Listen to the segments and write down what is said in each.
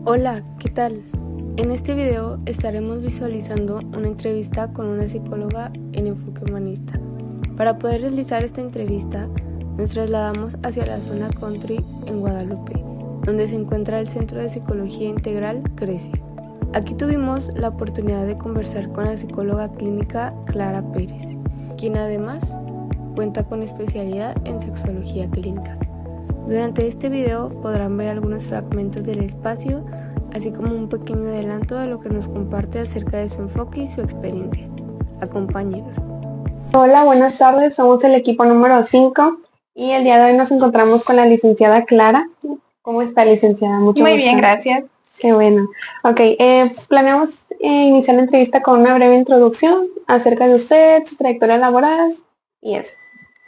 Hola, ¿qué tal? En este video estaremos visualizando una entrevista con una psicóloga en enfoque humanista. Para poder realizar esta entrevista, nos trasladamos hacia la zona country en Guadalupe, donde se encuentra el Centro de Psicología Integral CRECE. Aquí tuvimos la oportunidad de conversar con la psicóloga clínica Clara Pérez, quien además cuenta con especialidad en sexología clínica. Durante este video podrán ver algunos fragmentos del espacio, así como un pequeño adelanto de lo que nos comparte acerca de su enfoque y su experiencia. Acompáñenos. Hola, buenas tardes. Somos el equipo número 5 y el día de hoy nos encontramos con la licenciada Clara. ¿Cómo está, licenciada? Mucho Muy gusto. bien, gracias. Qué bueno. Ok, planeamos iniciar la entrevista con una breve introducción acerca de usted, su trayectoria laboral y eso.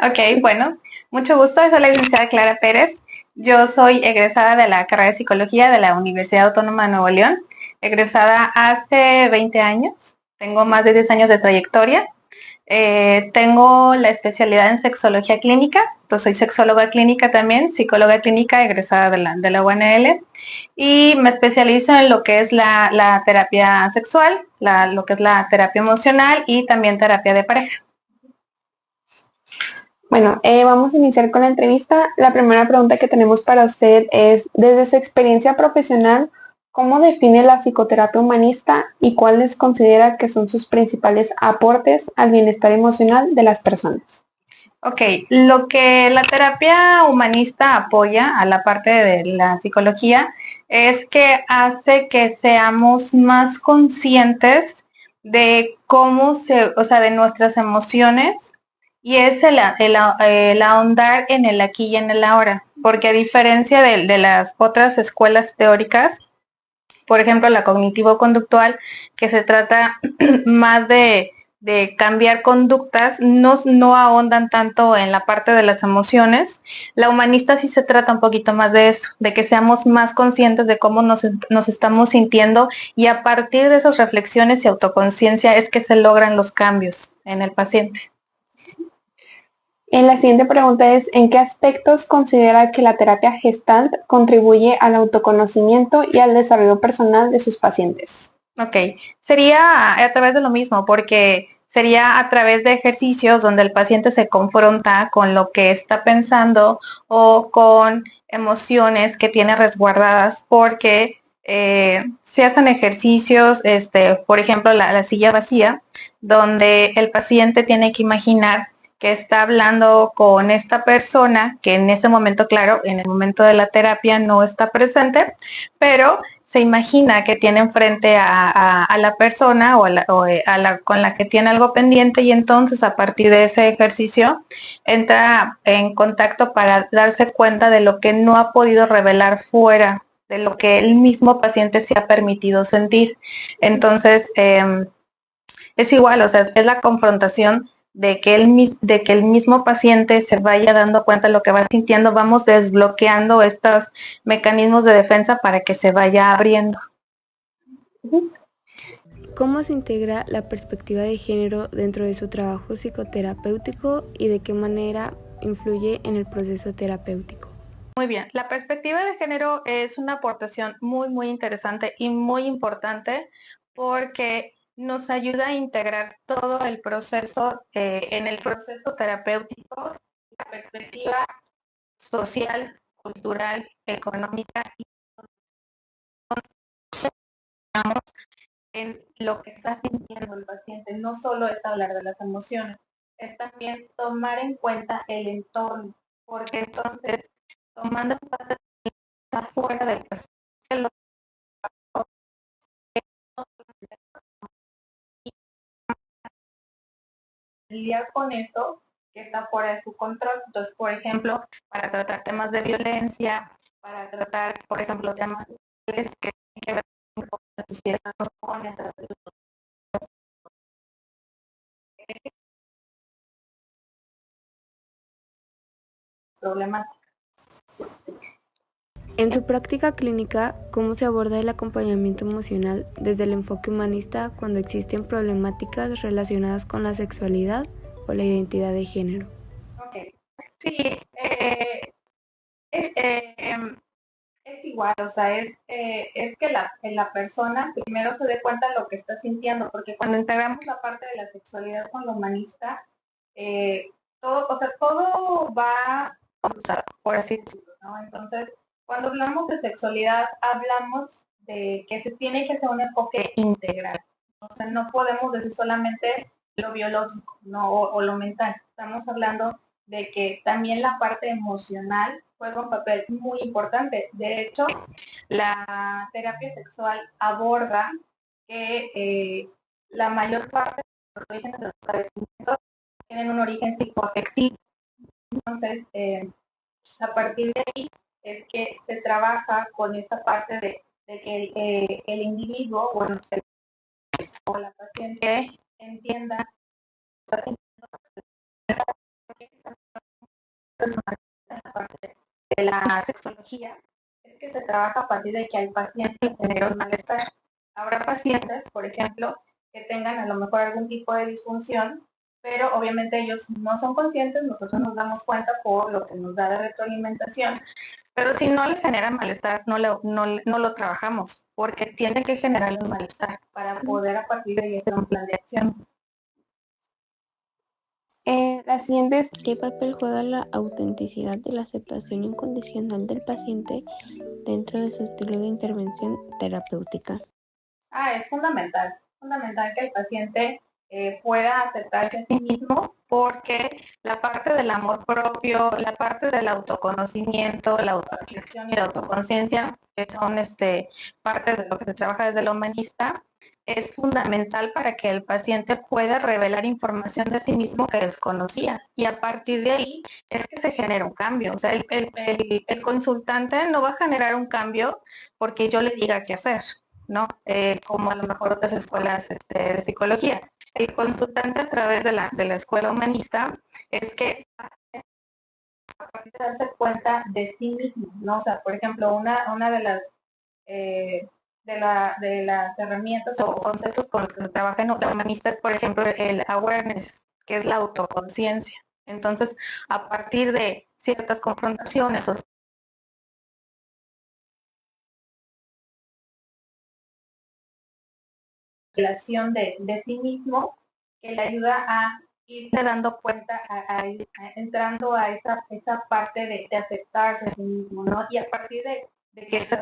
Ok, bueno, mucho gusto. Soy la licenciada Clara Pérez. Yo soy egresada de la carrera de Psicología de la Universidad Autónoma de Nuevo León. Egresada hace 20 años. Tengo más de 10 años de trayectoria. Tengo la especialidad en sexología clínica. Entonces soy sexóloga clínica también, psicóloga clínica egresada de la UNL. Y me especializo en lo que es la terapia sexual, lo que es la terapia emocional y también terapia de pareja. Bueno, vamos a iniciar con la entrevista. La primera pregunta que tenemos para usted es, desde su experiencia profesional, ¿cómo define la psicoterapia humanista y cuáles considera que son sus principales aportes al bienestar emocional de las personas? Ok, lo que la terapia humanista apoya a la parte de la psicología es que hace que seamos más conscientes de de nuestras emociones, y es el ahondar en el aquí y en el ahora, porque a diferencia de las otras escuelas teóricas, por ejemplo, la cognitivo-conductual, que se trata más de cambiar conductas, no ahondan tanto en la parte de las emociones. La humanista sí se trata un poquito más de eso, de que seamos más conscientes de cómo nos estamos sintiendo, y a partir de esas reflexiones y autoconciencia es que se logran los cambios en el paciente. La siguiente pregunta es, ¿en qué aspectos considera que la terapia Gestalt contribuye al autoconocimiento y al desarrollo personal de sus pacientes? Ok, sería a través de lo mismo, porque sería a través de ejercicios donde el paciente se confronta con lo que está pensando o con emociones que tiene resguardadas, porque se hacen ejercicios, por ejemplo, la silla vacía, donde el paciente tiene que imaginar que está hablando con esta persona que en ese momento, claro, en el momento de la terapia no está presente, pero se imagina que tiene enfrente a la persona con la que tiene algo pendiente, y entonces a partir de ese ejercicio entra en contacto para darse cuenta de lo que no ha podido revelar fuera, de lo que el mismo paciente se ha permitido sentir. Entonces, es igual, o sea, es la confrontación de que el mismo paciente se vaya dando cuenta de lo que va sintiendo. Vamos desbloqueando estos mecanismos de defensa para que se vaya abriendo. ¿Cómo se integra la perspectiva de género dentro de su trabajo psicoterapéutico y de qué manera influye en el proceso terapéutico? Muy bien, la perspectiva de género es una aportación muy, muy interesante y muy importante, porque nos ayuda a integrar todo el proceso, en el proceso terapéutico, la perspectiva social, cultural, económica, y en lo que está sintiendo el paciente. No solo es hablar de las emociones, es también tomar en cuenta el entorno, porque entonces, tomando en cuenta que está fuera del paciente, lidiar con eso que está fuera de su control. Entonces, por ejemplo, para tratar temas de violencia, para tratar, por ejemplo, temas que tienen que ver con la sociedad nos pone a través de problemáticas. En su práctica clínica, ¿cómo se aborda el acompañamiento emocional desde el enfoque humanista cuando existen problemáticas relacionadas con la sexualidad o la identidad de género? Ok, sí, es igual, o sea, es que la persona primero se dé cuenta de lo que está sintiendo, porque cuando integramos la parte de la sexualidad con lo humanista, todo, o sea, todo va cruzado, por así decirlo, ¿no? Entonces, cuando hablamos de sexualidad, hablamos de que se tiene que hacer un enfoque integral. O sea, no podemos decir solamente lo biológico, ¿no? O lo mental. Estamos hablando de que también la parte emocional juega un papel muy importante. De hecho, la terapia sexual aborda que la mayor parte de los orígenes de los padecimientos tienen un origen psicoafectivo. Entonces, a partir de ahí es que se trabaja con esta parte de que el individuo, bueno, o la paciente entienda la parte de la sexología, es que se trabaja a partir de que al paciente le genera un malestar. Habrá pacientes, por ejemplo, que tengan a lo mejor algún tipo de disfunción, pero obviamente ellos no son conscientes, nosotros nos damos cuenta por lo que nos da de retroalimentación, pero si no le genera malestar, no lo trabajamos, porque tiene que generar un malestar para poder a partir de ahí hacer un plan de acción. La siguiente es, ¿qué papel juega la autenticidad de la aceptación incondicional del paciente dentro de su estilo de intervención terapéutica? Es fundamental que el paciente pueda aceptarse a sí mismo, porque la parte del amor propio, la parte del autoconocimiento, la autoreflexión y la autoconciencia, que son parte de lo que se trabaja desde lo humanista, es fundamental para que el paciente pueda revelar información de sí mismo que desconocía, y a partir de ahí es que se genera un cambio. O sea, el consultante no va a generar un cambio porque yo le diga qué hacer, ¿no? Como a lo mejor otras escuelas de psicología. El consultante a través de la escuela humanista es que darse cuenta de sí mismo, ¿no? O sea, por ejemplo, una de las de las herramientas o conceptos con los que se trabaja en la humanista es, por ejemplo, el awareness, que es la autoconciencia. Entonces, a partir de ciertas confrontaciones o relación de sí mismo, que le ayuda a irse dando cuenta, entrando a esa parte de aceptarse a sí mismo, ¿no? Y a partir de que se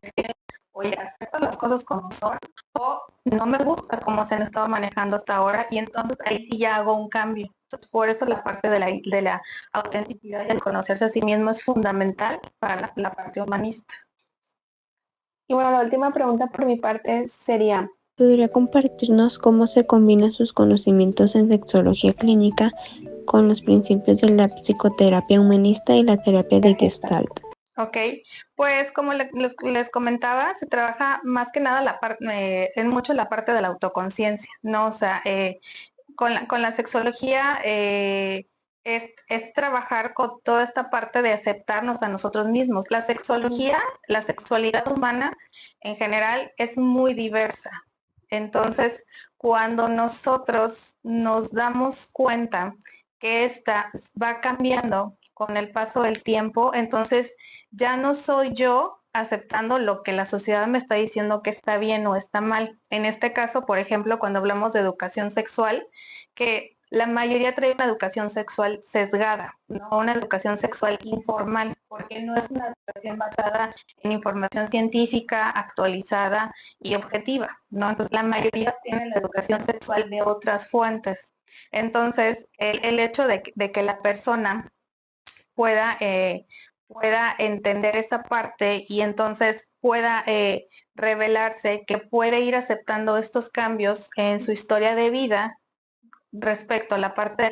decir, oye, acepto las cosas como son, o no me gusta cómo se han estado manejando hasta ahora, y entonces ahí sí ya hago un cambio. Entonces, por eso la parte de la autenticidad y el conocerse a sí mismo es fundamental para la parte humanista. y bueno, la última pregunta por mi parte sería, ¿Podría compartirnos cómo se combinan sus conocimientos en sexología clínica con los principios de la psicoterapia humanista y la terapia de Gestalt? Ok, pues como les comentaba, se trabaja más que nada en mucho la parte de la autoconciencia, ¿no? O sea, con la sexología es trabajar con toda esta parte de aceptarnos a nosotros mismos. La sexología, la sexualidad humana en general es muy diversa. Entonces, cuando nosotros nos damos cuenta que esta va cambiando con el paso del tiempo, entonces ya no soy yo aceptando lo que la sociedad me está diciendo que está bien o está mal. En este caso, por ejemplo, cuando hablamos de educación sexual, que la mayoría trae una educación sexual sesgada, no una educación sexual informal, porque no es una educación basada en información científica, actualizada y objetiva, ¿no? Entonces, la mayoría tiene la educación sexual de otras fuentes. Entonces, el hecho de que la persona pueda, pueda entender esa parte y entonces pueda revelarse que puede ir aceptando estos cambios en su historia de vida respecto a la parte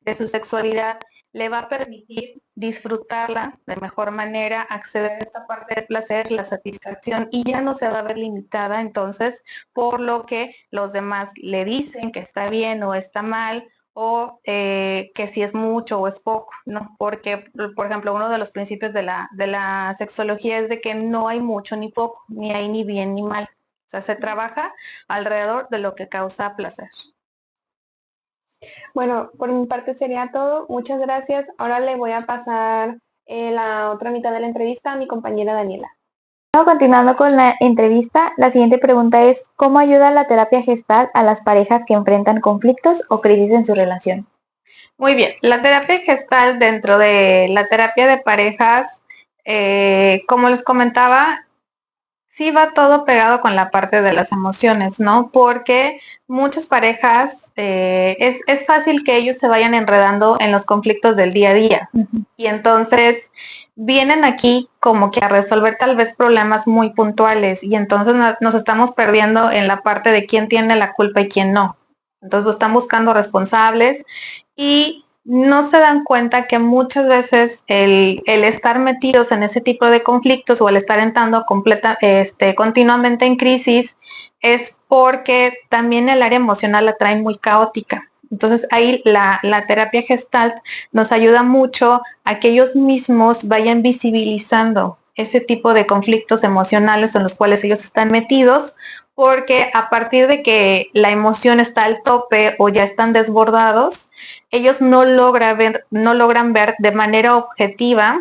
de su sexualidad, le va a permitir disfrutarla de mejor manera, acceder a esta parte del placer, la satisfacción, y ya no se va a ver limitada entonces por lo que los demás le dicen que está bien o está mal, o que si es mucho o es poco, ¿no? Porque, por ejemplo, uno de los principios de la sexología es de que no hay mucho ni poco, ni hay ni bien ni mal. O sea, se trabaja alrededor de lo que causa placer. Bueno, por mi parte sería todo. Muchas gracias. Ahora le voy a pasar la otra mitad de la entrevista a mi compañera Daniela. Bueno, continuando con la entrevista, la siguiente pregunta es, ¿cómo ayuda la terapia gestal a las parejas que enfrentan conflictos o crisis en su relación? Muy bien, la terapia gestal dentro de la terapia de parejas, como les comentaba, sí va todo pegado con la parte de las emociones, ¿no? Porque muchas parejas es fácil que ellos se vayan enredando en los conflictos del día a día. Y entonces vienen aquí como que a resolver tal vez problemas muy puntuales y entonces nos estamos perdiendo en la parte de quién tiene la culpa y quién no. Entonces están buscando responsables y no se dan cuenta que muchas veces el estar metidos en ese tipo de conflictos o el estar entrando continuamente en crisis es porque también el área emocional la traen muy caótica. Entonces ahí la terapia Gestalt nos ayuda mucho a que ellos mismos vayan visibilizando ese tipo de conflictos emocionales en los cuales ellos están metidos, porque a partir de que la emoción está al tope o ya están desbordados, ellos no logran ver de manera objetiva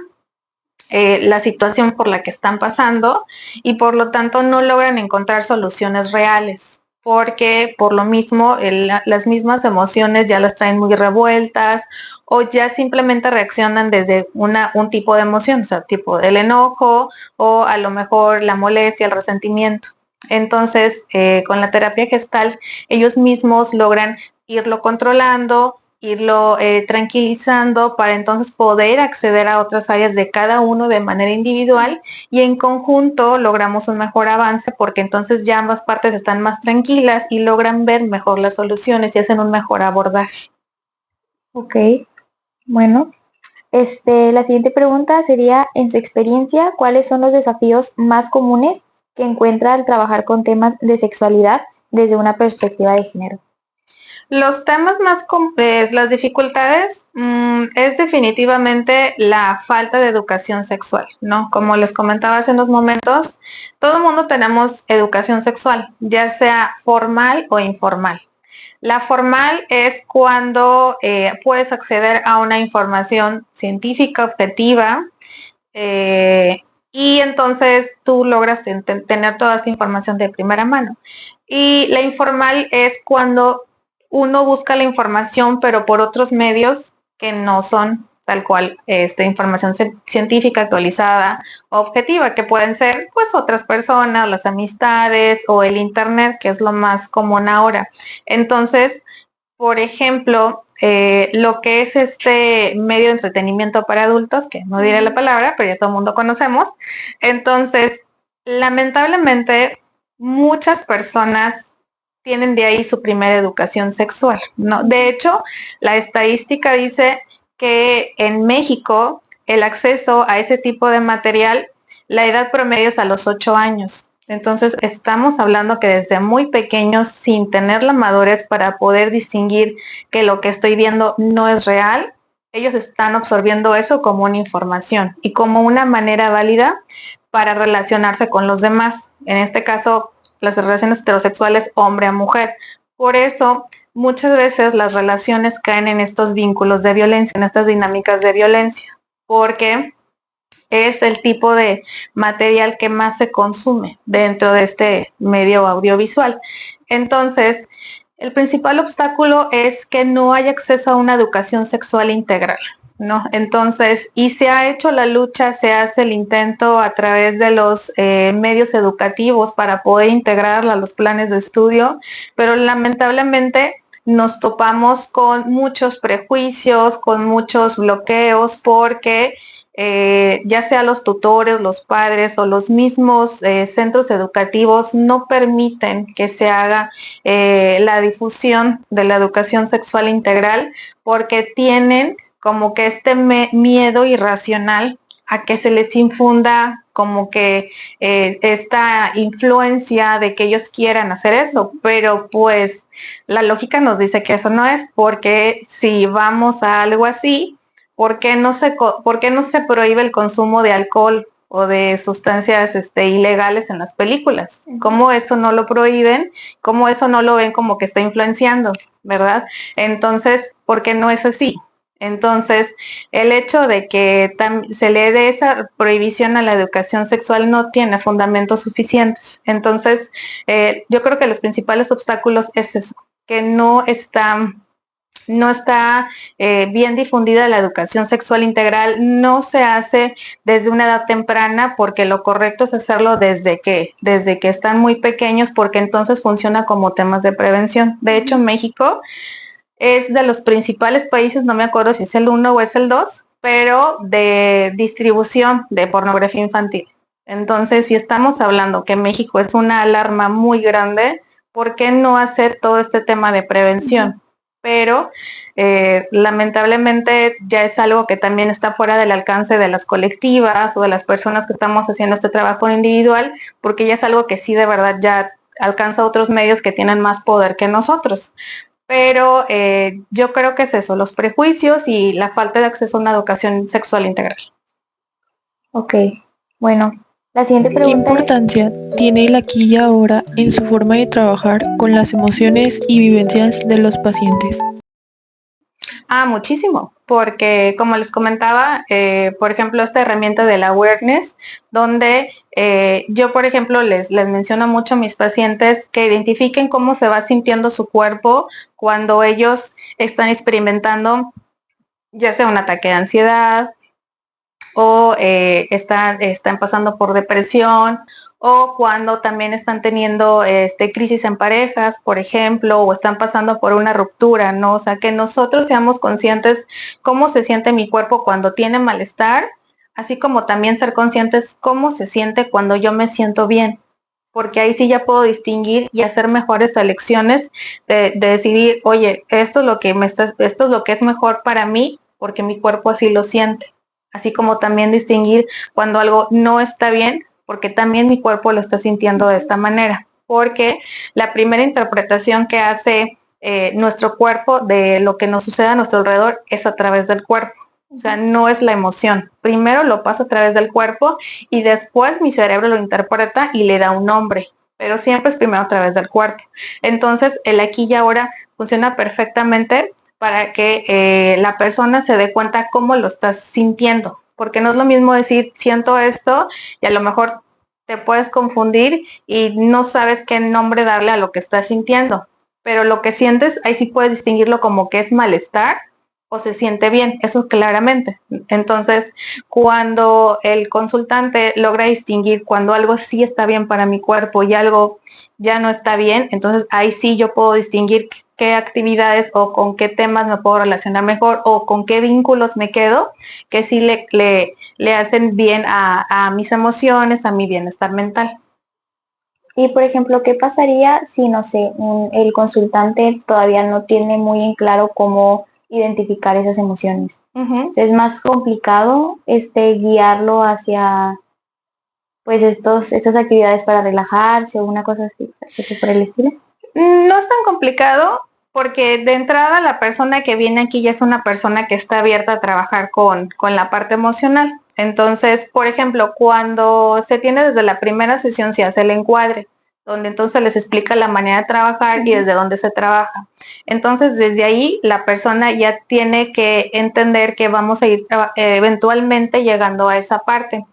la situación por la que están pasando y por lo tanto no logran encontrar soluciones reales porque por lo mismo las mismas emociones ya las traen muy revueltas o ya simplemente reaccionan desde un tipo de emoción, o sea, tipo el enojo o a lo mejor la molestia, el resentimiento. Entonces, con la terapia gestal, ellos mismos logran irlo controlando, irlo tranquilizando para entonces poder acceder a otras áreas de cada uno de manera individual y en conjunto logramos un mejor avance porque entonces ya ambas partes están más tranquilas y logran ver mejor las soluciones y hacen un mejor abordaje. Ok, bueno. La siguiente pregunta sería, en su experiencia, ¿cuáles son los desafíos más comunes que encuentra al trabajar con temas de sexualidad desde una perspectiva de género? Los temas más las dificultades es definitivamente la falta de educación sexual, ¿no? Como les comentaba hace unos momentos, todo el mundo tenemos educación sexual, ya sea formal o informal. La formal es cuando puedes acceder a una información científica objetiva y entonces tú logras tener toda esta información de primera mano. Y la informal es cuando uno busca la información, pero por otros medios que no son tal cual información científica actualizada, objetiva, que pueden ser pues otras personas, las amistades o el internet, que es lo más común ahora. Entonces, por ejemplo, lo que es este medio de entretenimiento para adultos, que no diré la palabra, pero ya todo el mundo conocemos. Entonces, lamentablemente, muchas personas tienen de ahí su primera educación sexual, ¿no? De hecho, la estadística dice que en México el acceso a ese tipo de material, la edad promedio es a los 8 años. Entonces estamos hablando que desde muy pequeños, sin tener la madurez para poder distinguir que lo que estoy viendo no es real, ellos están absorbiendo eso como una información y como una manera válida para relacionarse con los demás. En este caso, las relaciones heterosexuales hombre a mujer. Por eso, muchas veces las relaciones caen en estos vínculos de violencia, en estas dinámicas de violencia, porque es el tipo de material que más se consume dentro de este medio audiovisual. Entonces, el principal obstáculo es que no hay acceso a una educación sexual integral, ¿no? Entonces, y se ha hecho la lucha, se hace el intento a través de los medios educativos para poder integrarla a los planes de estudio, pero lamentablemente nos topamos con muchos prejuicios, con muchos bloqueos, porque ya sea los tutores, los padres o los mismos centros educativos no permiten que se haga la difusión de la educación sexual integral porque tienen como que este miedo irracional a que se les infunda como que esta influencia de que ellos quieran hacer eso, pero pues la lógica nos dice que eso no es, porque si vamos a algo así, ¿por qué no se prohíbe el consumo de alcohol o de sustancias ilegales en las películas. Cómo eso no lo prohíben, cómo eso no lo ven como que está influenciando, ¿verdad? Entonces, porque no es así. Entonces, el hecho de que se le dé esa prohibición a la educación sexual no tiene fundamentos suficientes. Entonces, yo creo que los principales obstáculos es eso, que no está bien difundida la educación sexual integral, no se hace desde una edad temprana, porque lo correcto es hacerlo desde que están muy pequeños, porque entonces funciona como temas de prevención. De hecho, México es de los principales países, no me acuerdo si es el 1 o es el 2, pero de distribución de pornografía infantil. Entonces, si estamos hablando que México es una alarma muy grande, ¿por qué no hacer todo este tema de prevención? Pero lamentablemente ya es algo que también está fuera del alcance de las colectivas o de las personas que estamos haciendo este trabajo individual, porque ya es algo que sí de verdad ya alcanza a otros medios que tienen más poder que nosotros. Pero yo creo que es eso, los prejuicios y la falta de acceso a una educación sexual integral. Ok, bueno, la siguiente ¿Qué pregunta es, importancia tiene el aquí y ahora en su forma de trabajar con las emociones y vivencias de los pacientes? Muchísimo, porque como les comentaba, por ejemplo, esta herramienta del awareness, donde yo, por ejemplo, les menciono mucho a mis pacientes que identifiquen cómo se va sintiendo su cuerpo cuando ellos están experimentando ya sea un ataque de ansiedad, o están pasando por depresión, o cuando también están teniendo crisis en parejas, por ejemplo, o están pasando por una ruptura, ¿no? O sea, que nosotros seamos conscientes cómo se siente mi cuerpo cuando tiene malestar, así como también ser conscientes cómo se siente cuando yo me siento bien, porque ahí sí ya puedo distinguir y hacer mejores elecciones de decidir, oye, esto es lo que es mejor para mí, porque mi cuerpo así lo siente. Así como también distinguir cuando algo no está bien, porque también mi cuerpo lo está sintiendo de esta manera. Porque la primera interpretación que hace nuestro cuerpo de lo que nos sucede a nuestro alrededor es a través del cuerpo. O sea, no es la emoción. Primero lo paso a través del cuerpo y después mi cerebro lo interpreta y le da un nombre. Pero siempre es primero a través del cuerpo. Entonces, el aquí y ahora funciona perfectamente para que la persona se dé cuenta cómo lo estás sintiendo. Porque no es lo mismo decir, siento esto, y a lo mejor te puedes confundir y no sabes qué nombre darle a lo que estás sintiendo. Pero lo que sientes, ahí sí puedes distinguirlo como que es malestar o se siente bien, eso claramente. Entonces, cuando el consultante logra distinguir cuando algo sí está bien para mi cuerpo y algo ya no está bien, entonces ahí sí yo puedo distinguir qué actividades o con qué temas me puedo relacionar mejor o con qué vínculos me quedo que sí le hacen bien a mis emociones, a mi bienestar mental. y por ejemplo, ¿qué pasaría si, no sé, el consultante todavía no tiene muy en claro cómo identificar esas emociones? Es más complicado guiarlo hacia pues estas actividades para relajarse o una cosa así, por el estilo. No es tan complicado porque de entrada la persona que viene aquí ya es una persona que está abierta a trabajar con la parte emocional. Entonces, por ejemplo, cuando se tiene desde la primera sesión se hace el encuadre, donde entonces les explica la manera de trabajar y desde dónde se trabaja. Entonces, desde ahí la persona ya tiene que entender que vamos a ir eventualmente llegando a esa parte.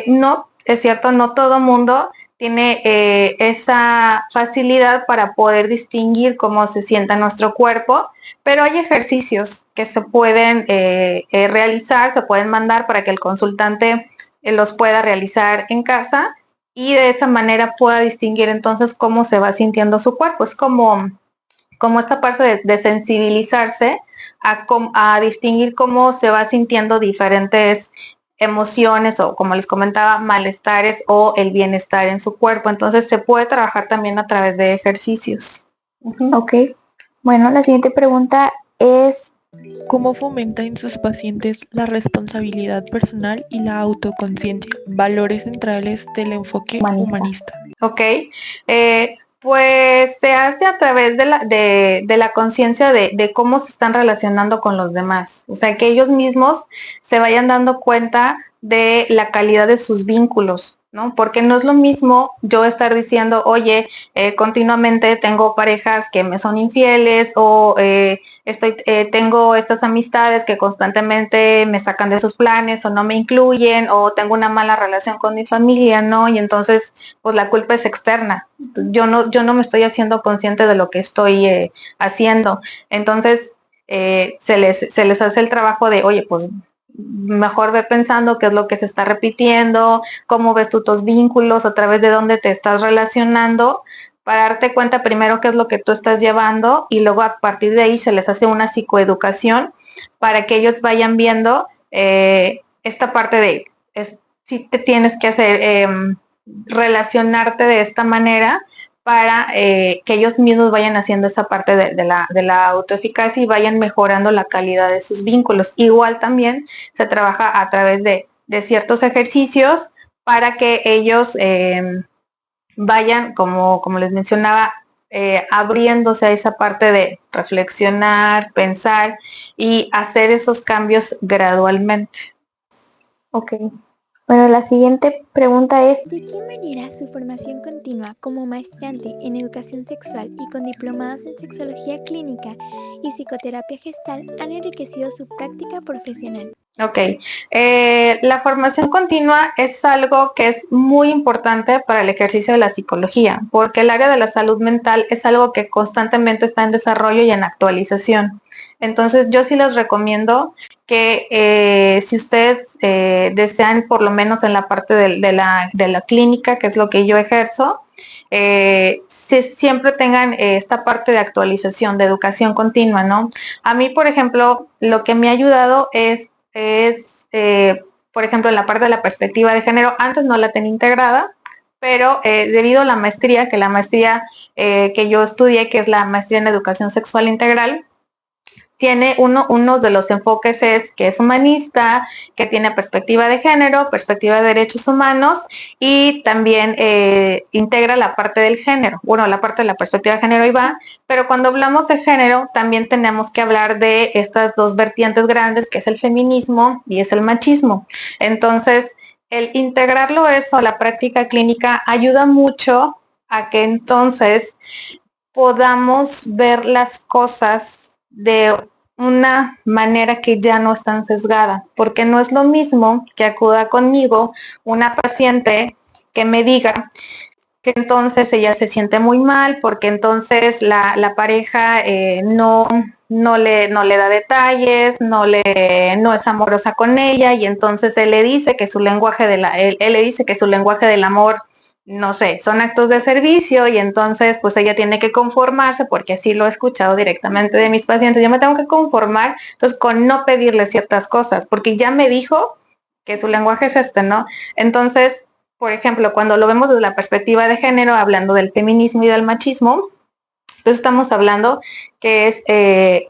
No, es cierto, no todo mundo tiene esa facilidad para poder distinguir cómo se sienta nuestro cuerpo, pero hay ejercicios que se pueden realizar, se pueden mandar para que el consultante los pueda realizar en casa y de esa manera pueda distinguir entonces cómo se va sintiendo su cuerpo. Es como esta parte de sensibilizarse a distinguir cómo se va sintiendo diferentes emociones o, como les comentaba, malestares o el bienestar en su cuerpo. Entonces se puede trabajar también a través de ejercicios. Ok. Bueno, la siguiente pregunta es, ¿cómo fomenta en sus pacientes la responsabilidad personal y la autoconciencia, valores centrales del enfoque humanista? Ok. Pues se hace a través de la conciencia de cómo se están relacionando con los demás. O sea, que ellos mismos se vayan dando cuenta de la calidad de sus vínculos, ¿no? Porque no es lo mismo yo estar diciendo, oye, continuamente tengo parejas que me son infieles o tengo estas amistades que constantemente me sacan de sus planes o no me incluyen o tengo una mala relación con mi familia, ¿no? Y entonces, pues la culpa es externa. Yo no me estoy haciendo consciente de lo que estoy haciendo. Entonces, se les hace el trabajo de, oye, pues mejor ve pensando qué es lo que se está repitiendo, cómo ves tú tus vínculos, a través de dónde te estás relacionando, para darte cuenta primero qué es lo que tú estás llevando y luego a partir de ahí se les hace una psicoeducación para que ellos vayan viendo esta parte de si te tienes que hacer relacionarte de esta manera para que ellos mismos vayan haciendo esa parte de la autoeficacia y vayan mejorando la calidad de sus vínculos. Igual también se trabaja a través de ciertos ejercicios para que ellos vayan, como les mencionaba, abriéndose a esa parte de reflexionar, pensar y hacer esos cambios gradualmente. Ok. Bueno, la siguiente pregunta es, ¿de qué manera su formación continua como maestrante en educación sexual y con diplomados en sexología clínica y psicoterapia gestal han enriquecido su práctica profesional? Ok, la formación continua es algo que es muy importante para el ejercicio de la psicología, porque el área de la salud mental es algo que constantemente está en desarrollo y en actualización. Entonces, yo sí les recomiendo que si ustedes desean, por lo menos en la parte de la clínica, que es lo que yo ejerzo, siempre tengan esta parte de actualización, de educación continua, ¿no? A mí, por ejemplo, lo que me ha ayudado es por ejemplo, en la parte de la perspectiva de género, antes no la tenía integrada, pero debido a la maestría, que yo estudié, que es la maestría en educación sexual integral, tiene uno de los enfoques es que es humanista, que tiene perspectiva de género, perspectiva de derechos humanos y también integra la parte del género. Bueno, la parte de la perspectiva de género iba, pero cuando hablamos de género también tenemos que hablar de estas dos vertientes grandes, que es el feminismo y es el machismo. Entonces, el integrarlo eso a la práctica clínica ayuda mucho a que entonces podamos ver las cosas de una manera que ya no es tan sesgada, porque no es lo mismo que acuda conmigo una paciente que me diga que entonces ella se siente muy mal porque entonces la pareja no le da detalles, no es amorosa con ella y entonces él le dice que su lenguaje él le dice que su lenguaje del amor, no sé, son actos de servicio y entonces pues ella tiene que conformarse porque así lo he escuchado directamente de mis pacientes. Yo me tengo que conformar entonces con no pedirle ciertas cosas porque ya me dijo que su lenguaje es ¿no? Entonces, por ejemplo, cuando lo vemos desde la perspectiva de género, hablando del feminismo y del machismo, entonces estamos hablando que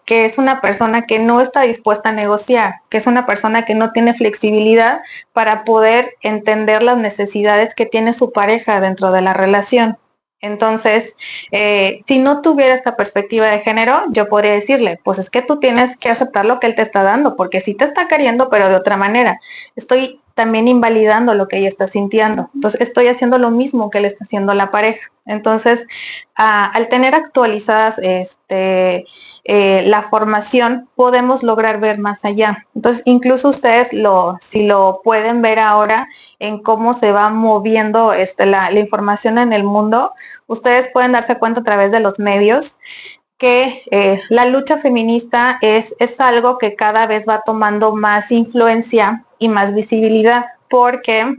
es una persona que no está dispuesta a negociar, que es una persona que no tiene flexibilidad para poder entender las necesidades que tiene su pareja dentro de la relación. Entonces, si no tuviera esta perspectiva de género, yo podría decirle, pues es que tú tienes que aceptar lo que él te está dando, porque sí te está queriendo, pero de otra manera. Estoy también invalidando lo que ella está sintiendo. Entonces, estoy haciendo lo mismo que le está haciendo la pareja. Entonces, al tener actualizadas la formación, podemos lograr ver más allá. Entonces, incluso ustedes si lo pueden ver ahora en cómo se va moviendo la información en el mundo, ustedes pueden darse cuenta a través de los medios que la lucha feminista es algo que cada vez va tomando más influencia y más visibilidad, porque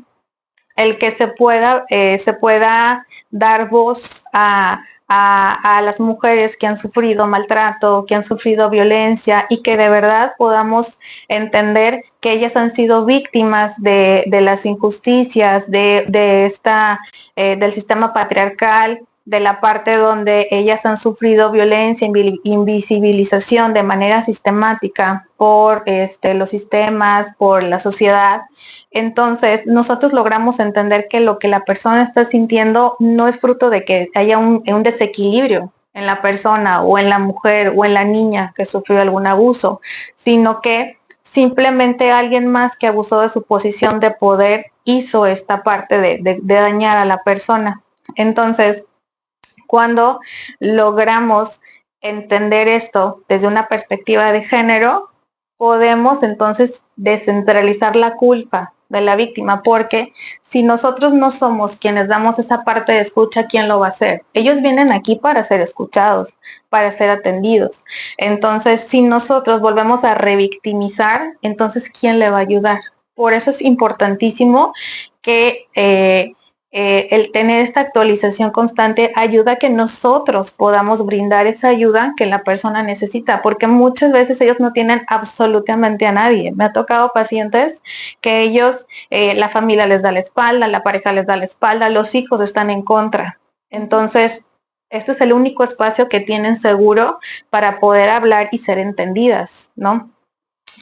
el que se pueda dar voz a las mujeres que han sufrido maltrato, que han sufrido violencia y que de verdad podamos entender que ellas han sido víctimas de las injusticias del sistema patriarcal, de la parte donde ellas han sufrido violencia, invisibilización de manera sistemática por los sistemas, por la sociedad. Entonces, nosotros logramos entender que lo que la persona está sintiendo no es fruto de que haya un desequilibrio en la persona o en la mujer o en la niña que sufrió algún abuso, sino que simplemente alguien más que abusó de su posición de poder hizo esta parte de dañar a la persona. Entonces, cuando logramos entender esto desde una perspectiva de género, podemos entonces descentralizar la culpa de la víctima, porque si nosotros no somos quienes damos esa parte de escucha, ¿quién lo va a hacer? Ellos vienen aquí para ser escuchados, para ser atendidos. Entonces, si nosotros volvemos a revictimizar, entonces ¿quién le va a ayudar? Por eso es importantísimo que el tener esta actualización constante ayuda a que nosotros podamos brindar esa ayuda que la persona necesita, porque muchas veces ellos no tienen absolutamente a nadie. Me ha tocado pacientes que ellos, la familia les da la espalda, la pareja les da la espalda, los hijos están en contra. Entonces, este es el único espacio que tienen seguro para poder hablar y ser entendidas, ¿no?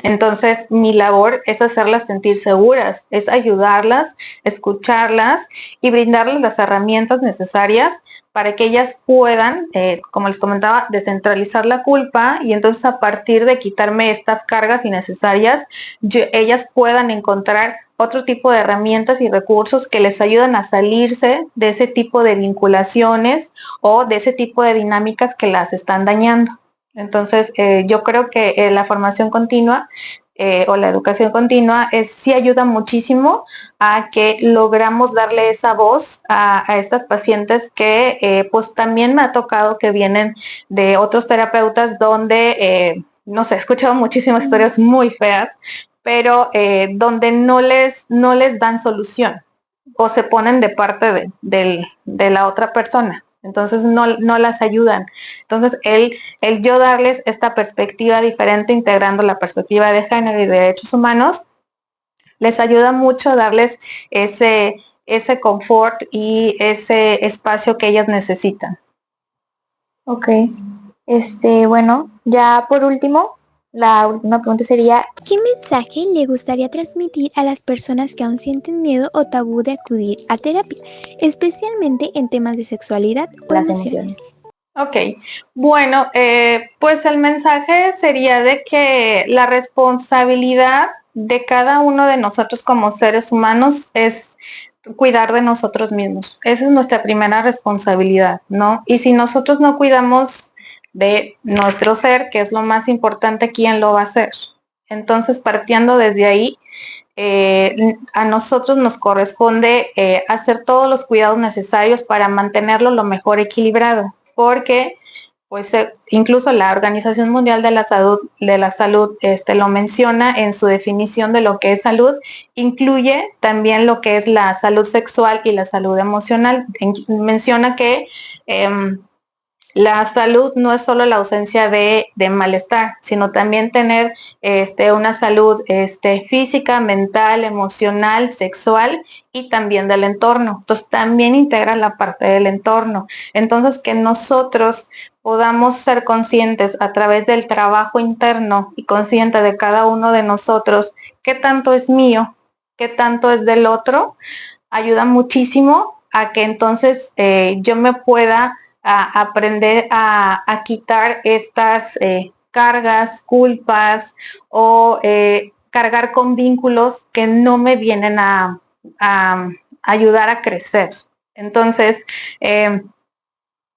Entonces, mi labor es hacerlas sentir seguras, es ayudarlas, escucharlas y brindarles las herramientas necesarias para que ellas puedan, como les comentaba, descentralizar la culpa y entonces a partir de quitarme estas cargas innecesarias, ellas puedan encontrar otro tipo de herramientas y recursos que les ayudan a salirse de ese tipo de vinculaciones o de ese tipo de dinámicas que las están dañando. Entonces, yo creo que la formación continua o la educación continua sí ayuda muchísimo a que logramos darle esa voz a estas pacientes que pues también me ha tocado que vienen de otros terapeutas donde, no sé, he escuchado muchísimas historias muy feas, pero donde no les dan solución o se ponen de parte de la otra persona. Entonces no las ayudan. Entonces el yo darles esta perspectiva diferente, integrando la perspectiva de género y de derechos humanos, les ayuda mucho a darles ese confort y ese espacio que ellas necesitan. Ok. Bueno, ya por último, la última pregunta sería, ¿qué mensaje le gustaría transmitir a las personas que aún sienten miedo o tabú de acudir a terapia, especialmente en temas de sexualidad o las emociones? Ok, bueno, pues el mensaje sería de que la responsabilidad de cada uno de nosotros como seres humanos es cuidar de nosotros mismos. Esa es nuestra primera responsabilidad, ¿no? Y si nosotros no cuidamos de nuestro ser, que es lo más importante, ¿quién lo va a hacer? Entonces, partiendo desde ahí, a nosotros nos corresponde hacer todos los cuidados necesarios para mantenerlo lo mejor equilibrado, porque pues incluso la Organización Mundial de la Salud lo menciona en su definición de lo que es salud, incluye también lo que es la salud sexual y la salud emocional. Menciona que la salud no es solo la ausencia de malestar, sino también tener una salud física, mental, emocional, sexual y también del entorno. Entonces también integra la parte del entorno. Entonces que nosotros podamos ser conscientes a través del trabajo interno y consciente de cada uno de nosotros qué tanto es mío, qué tanto es del otro, ayuda muchísimo a que entonces yo me pueda aprender a quitar estas cargas, culpas o cargar con vínculos que no me vienen a ayudar a crecer. Entonces,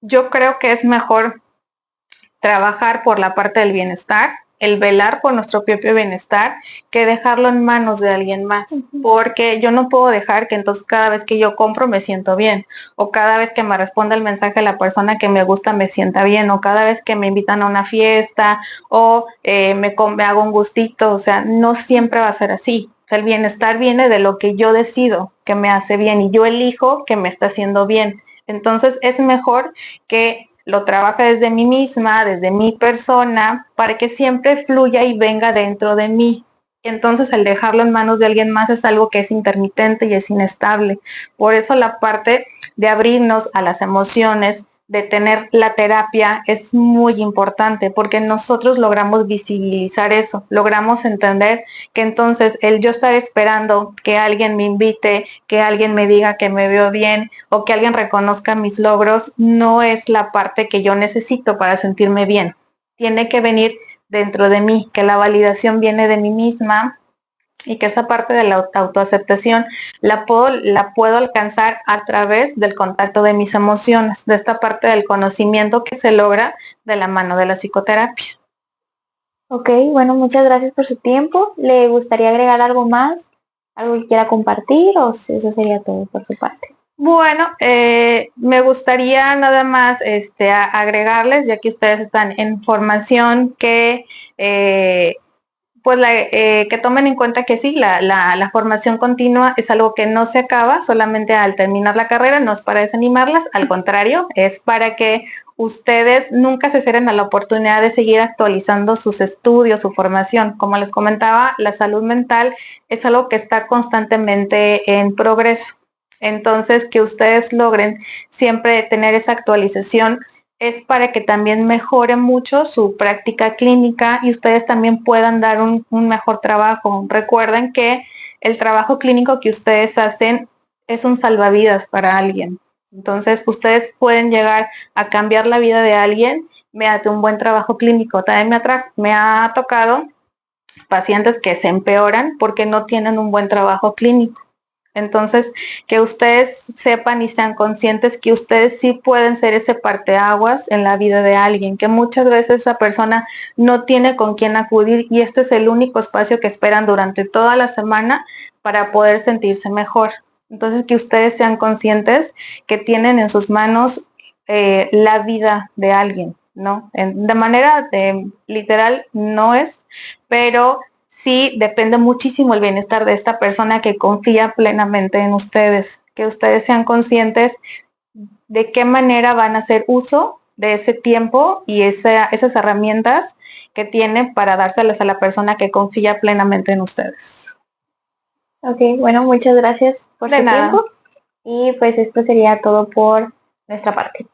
yo creo que es mejor trabajar por la parte del bienestar, el velar por nuestro propio bienestar, que dejarlo en manos de alguien más, porque yo no puedo dejar que entonces cada vez que yo compro me siento bien, o cada vez que me responde el mensaje la persona que me gusta me sienta bien, o cada vez que me invitan a una fiesta, o me hago un gustito, o sea, no siempre va a ser así. O sea, el bienestar viene de lo que yo decido que me hace bien y yo elijo que me está haciendo bien. Entonces es mejor que lo trabaje desde mí misma, desde mi persona, para que siempre fluya y venga dentro de mí. Entonces el dejarlo en manos de alguien más es algo que es intermitente y es inestable. Por eso la parte de abrirnos a las emociones, de tener la terapia es muy importante, porque nosotros logramos visibilizar eso, logramos entender que entonces el yo estar esperando que alguien me invite, que alguien me diga que me veo bien o que alguien reconozca mis logros, no es la parte que yo necesito para sentirme bien. Tiene que venir dentro de mí, que la validación viene de mí misma y que esa parte de la autoaceptación la puedo alcanzar a través del contacto de mis emociones, de esta parte del conocimiento que se logra de la mano de la psicoterapia. Ok, bueno, muchas gracias por su tiempo. ¿Le gustaría agregar algo más? ¿Algo que quiera compartir o eso sería todo por su parte? Bueno, me gustaría nada más agregarles, ya que ustedes están en formación, que que tomen en cuenta que sí, la formación continua es algo que no se acaba solamente al terminar la carrera, no es para desanimarlas, al contrario, es para que ustedes nunca se cierren a la oportunidad de seguir actualizando sus estudios, su formación. Como les comentaba, la salud mental es algo que está constantemente en progreso. Entonces, que ustedes logren siempre tener esa actualización es para que también mejore mucho su práctica clínica y ustedes también puedan dar un mejor trabajo. Recuerden que el trabajo clínico que ustedes hacen es un salvavidas para alguien. Entonces, ustedes pueden llegar a cambiar la vida de alguien mediante un buen trabajo clínico. También me ha tocado pacientes que se empeoran porque no tienen un buen trabajo clínico. Entonces, que ustedes sepan y sean conscientes que ustedes sí pueden ser ese parteaguas en la vida de alguien, que muchas veces esa persona no tiene con quién acudir y este es el único espacio que esperan durante toda la semana para poder sentirse mejor. Entonces, que ustedes sean conscientes que tienen en sus manos la vida de alguien, ¿no? De manera literal no es, pero sí depende muchísimo el bienestar de esta persona que confía plenamente en ustedes, que ustedes sean conscientes de qué manera van a hacer uso de ese tiempo y esas herramientas que tienen para dárselas a la persona que confía plenamente en ustedes. Ok, bueno, muchas gracias por su tiempo y pues esto sería todo por nuestra parte.